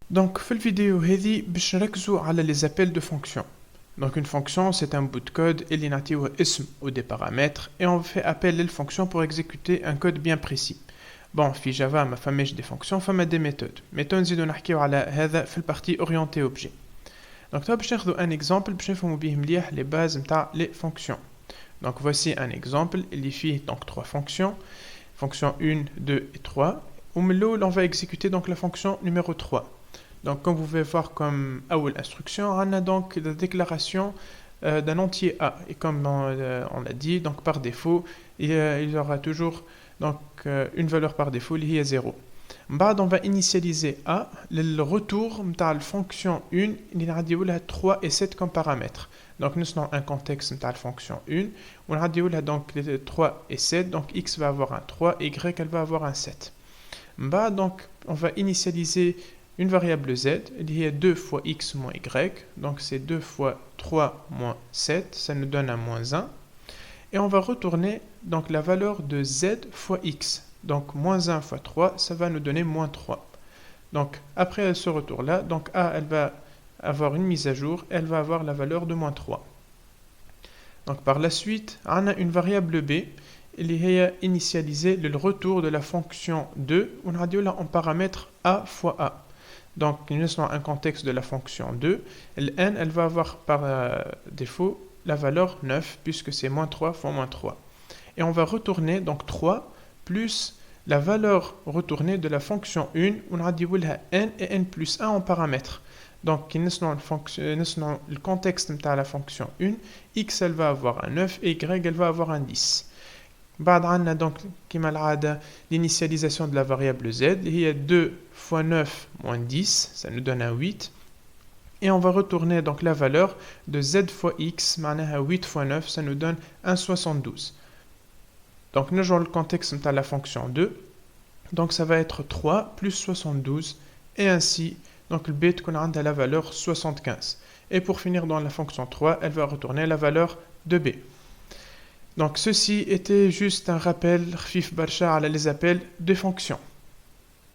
Donc, في الفيديو هذه باش نركزوا على les appels de fonction. Donc, une fonction, c'est un bout de code, اللي نعطيوه اسم ou des paramètres, et on fait appel للfonction pour exécuter un code bien précis. Bon, في Java ما فماش des fonctions, فما des méthodes. Mais نزيدو نحكيو على هذا في البارتي orientée objet. Donc, toi, باش ناخذوا un exemple باش نفهموا بيه مليح les bases نتاع les fonctions. Donc, voici un exemple, اللي فيه donc trois fonctions, fonction 1, 2 et 3. Au milieu, on va exécuter donc la fonction numéro 3. Donc, comme vous pouvez voir comme instruction, on a donc la déclaration d'un entier A. Et comme on l'a dit, donc par défaut, il y aura toujours donc, une valeur par défaut, qui est 0. On va initialiser A, le retour de la fonction 1, il a 3 et 7 comme paramètres. Donc, nous avons un contexte de la fonction 1, on a donc les 3 et 7, donc x va avoir un 3, y elle va avoir un 7. Donc, on va initialiser une variable z, il y a 2 fois x moins y, donc c'est 2 fois 3 moins 7, ça nous donne un moins 1. Et on va retourner donc la valeur de z fois x. Donc moins 1 fois 3, ça va nous donner moins 3. Donc après ce retour-là, donc a, elle va avoir une mise à jour, elle va avoir la valeur de moins 3. Donc par la suite, on a une variable b, il y a initialisé le retour de la fonction 2, on a dit là en paramètre a fois a. Donc, nous avons un contexte de la fonction 2. Le n, elle va avoir par défaut la valeur 9, puisque c'est moins 3 fois moins 3. Et on va retourner donc 3 plus la valeur retournée de la fonction 1. On a dit n et n plus 1 en paramètres. Donc, nous avons le contexte de la fonction 1. X, elle va avoir un 9 et y, elle va avoir un 10. بعد عندنا donc كما العادة l'initialisation de la variable z, il y a 2 fois 9 moins 10, ça nous donne un 8. Et on va retourner donc la valeur de z fois x, معناها 8 fois 9, ça nous donne un 72. Donc nous jouons le contexte de la fonction 2, donc ça va être 3 plus 72, et ainsi, donc le b qu'on a la valeur 75. Et pour finir dans la fonction 3, elle va retourner la valeur de b. Donc ceci était juste un rappel khfif barsha à les appels de fonctions.